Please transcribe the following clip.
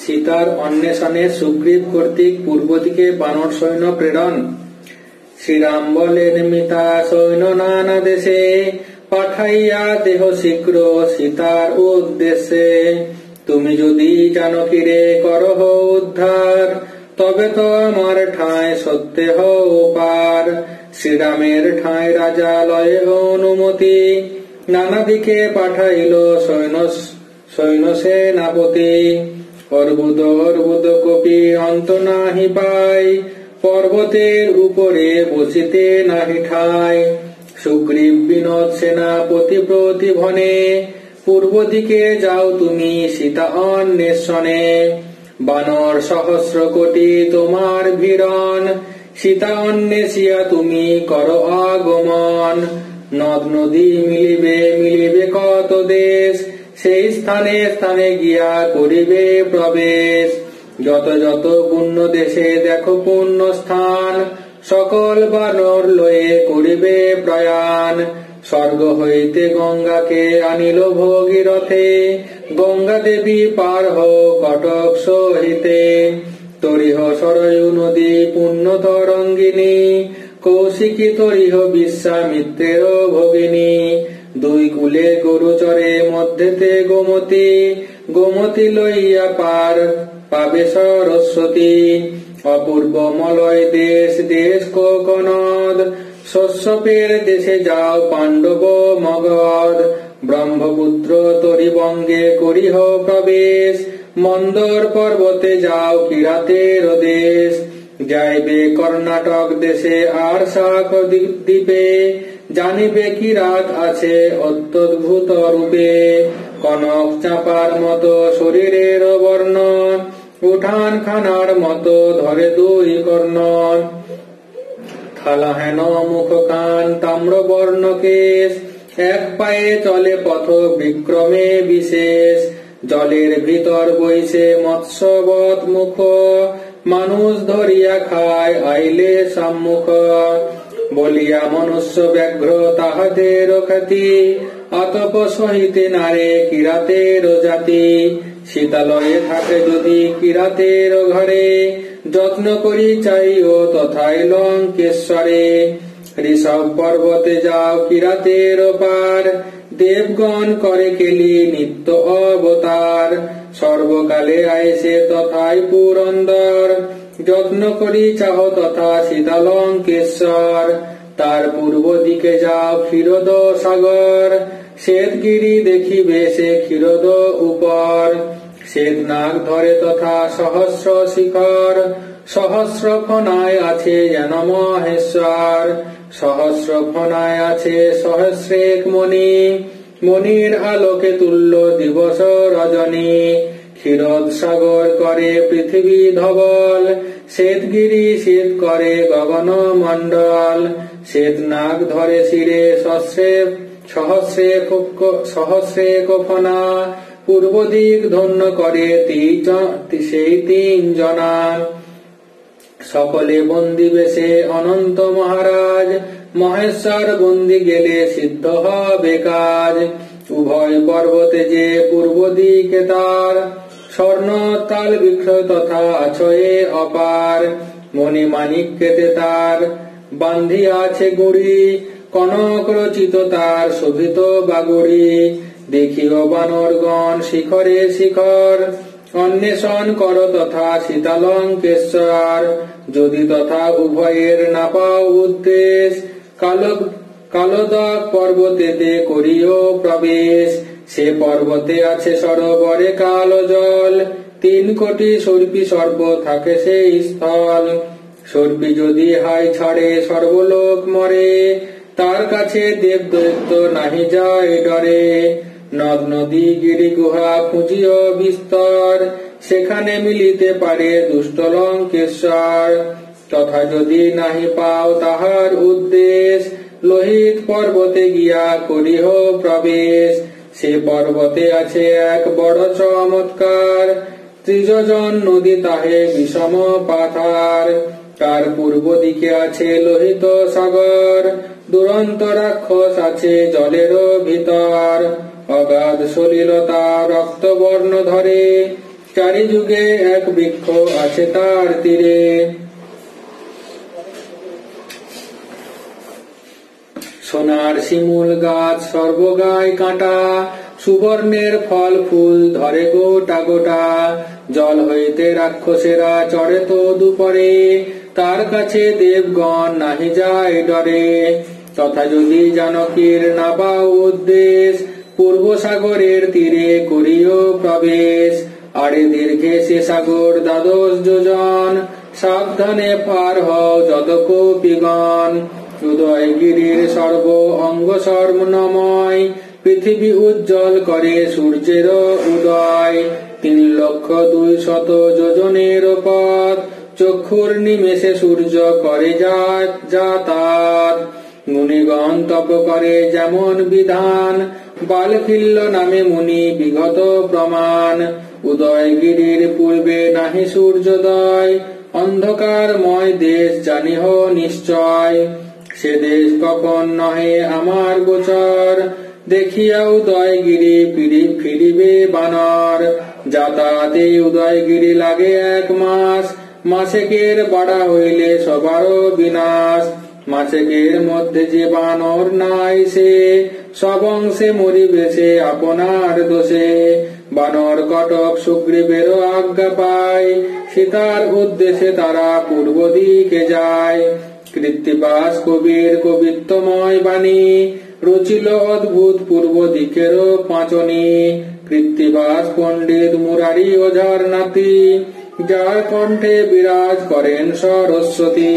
সীতার অন্বেষণে সুগ্রীব কর্তৃক পূর্ব দিকে বানর সৈন্য প্রেরণ। শ্রীরাম বলেন, মিতা সৈন্য নানা দেশে পাঠাইয়া দেহ শীঘ্র সীতার উদ্দেশ্যে। তুমি যদি জানকীরে করহ উদ্ধার, তবে তো আমার ঠাঁই সত্যে হও পার। শ্রীরামের ঠাঁই রাজা লয়ে অনুমতি, নানা দিকে পাঠাইল সৈন্য সেনাপতি। অর্বুদ অর্বুদ কপি অন্ত নাহি পাই, পর্বতের উপরে বসিতে নাহি ঠাই। সুগ্রীব বিনোদ সেনাপতি প্রতিভনে, পূর্ব দিকে যাও তুমি সীতা অন্বেষণে। বানর সহস্র কোটি তোমার ভিড়ন, সীতা অন্বেষিয়া তুমি কর আগমন। নদ নদী মিলিবে মিলিবে কত দেশ, সেই স্থানে স্থানে গিয়া করিবে প্রবেশ। যত যত পুণ্য দেশে দেখো পুণ্য স্থান, সকল বানর লয়ে করিবে প্রয়াণ। স্বর্গ হইতে গঙ্গাকে আনিল ভগীরথে, গঙ্গা দেবী পার হও কটক সহিতে। তরিহ সরয়ু নদী পুণ্য তরঙ্গিনী, কৌশিকী তরিহ বিশ্বামিত্রের ভগিনী। দুই কূলে গরুচরে মধ্যেতে গোমতী, গোমতী লইয়া পার পাবে সরস্বতী। অপূর্ব মলয় দেশ দেশ কোকনদ, শস্যপের দেশে যাও পাণ্ডব মগধ। ব্রহ্মপুত্র তরিবঙ্গে করিহ প্রবেশ, মন্দর পর্বতে যাও কিরাতের দেশ। যাইবে কর্ণাটক দেশে আর শাক দ্বীপে, জানিবে কিরাত আছে অত্যদ্ভুত রূপে। কনক চাঁপার মতো শরীরের বর্ণ, উঠান খানার মতো ধরে দুই কর্ণ। থালা হেন মুখ কান তাম্র বর্ণ কেশ, এক পায়ে চলে পথ বিক্রমে বিশেষ। জলের ভিতর বইছে মৎস্যবৎ মুখ, মানুষ ধরিয়া খায় আইলে সম্মুখ। বলিয়া মনুষ্য ব্যাঘ্র তাহাদের খ্যাতি, আতপ সহিতে নারে কিরাতের জাতি। সীতালয়ে থাকে যদি কিরাতের ঘরে, যত্ন করি চাইও তথায় লঙ্কেশ্বরে। ঋষভ পর্বতে যাও কিরাতের পার, দেবগণ করে কেলি নিত্য অবতার। সর্বকালে আইসে তথায় পুরন্দর, যত্ন করি চাহ তথা সীতালঙ্কেশ্বর। তার পূর্ব দিকে যাও ক্ষীরদ সাগর, শ্বেতগিরি দেখিবে সে ক্ষীরদ উপর। শ্বেত নাগ ধরে তথা সহস্র শিখর, সহস্র ফনায় আছে যেন মহেশ্বর। সহস্র ফনায় আছে সহস্রেক মণি, মণির আলোকে তুল্য দিবস রজনী। ক্ষীরদ সাগর করে পৃথিবী ধবল, শ্বেতগিরি শীত করে গগন মণ্ডল। শ্বেত নাগ ধরে শিরে সহস্রেক ফনা, পূর্ব দিক ধন্য করে সেই 3 জনা। সকলে বন্দি বেশে অনন্ত মহারাজ, মহেশ্বর বন্দি গেলে সিদ্ধ হবে কাজ। উভয় পর্বতে যে পূর্ব দিকে তার, স্বর্ণ তাল বৃক্ষ তথা আছয়ে অপার। মণি মাণিক্যেতে তার বান্ধিয়া আছে গুড়ি, কনক রচিত তার শোভিত বাগুড়ি। দেখিও বানরগণ শিখরে শিখর, অন্বেষণ কর তথা সীতালঙ্কেশ্বর। যদি তথা উভয়ের না পাও উদ্দেশ, কালদক পর্বতেতে করিও প্রবেশ। সে পর্বতে আছে সরোবরে কালো জল, 3 কোটি সর্পি সর্প থাকে সেই স্থল। সর্পি যদি হাই ছাড়ে সর্বলোক মরে, তার কাছে দেব দৈত্য নাহি যায় ডরে। নদ নদী গিরি গুহা খুঁজিও বিস্তর, সেখানে মিলিতে পারে দুষ্ট লঙ্কেশ্বর। তথা যদি নাহি পাও তাহার উদ্দেশ, লোহিত পর্বতে গিয়া করিহ প্রবেশ। সে পর্বতে আছে এক বড় চমৎকার, ত্রিযোজন নদী তাহে বিষম পাথার। তার পূর্ব দিকে আছে লোহিত সাগর, দুরন্ত রাক্ষস আছে জলের ভিতর। অগাধ সলিলতা রক্ত বর্ণ ধরে, চারিযুগে এক বৃক্ষ আছে তার তীরে। সোনার শিমুল গাছ সর্বগায় কাঁটা, সুবর্ণের ফল ফুল ধরে গোটা গোটা। জল হইতে রাক্ষসেরা চড়ে তো দুপরে, তার কাছে দেবগণ নাহি যায় ডরে। তথা যদি জানকীর নাবা উদ্দেশ, পূর্ব সাগরের তীরে করিও প্রবেশ। আড়ে দীর্ঘে সে সাগর 12 যোজন, সাবধানে পার হও যত কপিগণ। উদয়গিরির সর্ব অঙ্গ স্বর্ণময়, পৃথিবী উজ্জ্বল করে সূর্যের উদয়। 3,200,000 যোজনের পথ, চক্ষুর নিমেষে সূর্য করে যাতায়াত। মুনিগণ তপ করে যেমন বিধান, বালখিল্য নামে মুনি বিগত প্রমাণ। উদয়গিরির পূর্বে নাহি সূর্যোদয়, অন্ধকারময় দেশ জানিহ নিশ্চয়। সে দেশ কখন নহে আমার গোচর, দেখিয়া উদয়গিরি ফিরিবে বানর। যাতায়াতে উদয়গিরি লাগে 1 মাস, মাসেকের বাড়া হইলে সবারও বিনাশ। মাসেকের মধ্যে যে বানর নাই সে, সব অংশে মরিবে সে আপনার দোষে। বানর কটক সুগ্রীবেরও আজ্ঞা পায়, সীতার উদ্দেশ্যে তারা পূর্ব দিকে যায়। কৃত্তিবাস কবির কবিত্বময় বাণী, রচিল অদ্ভুত পূর্ব দিকেরও পাঁচনি। কৃত্তিবাস পণ্ডিত মুরারি ওঝার নাতি, যার কণ্ঠে বিরাজ করেন সরস্বতী।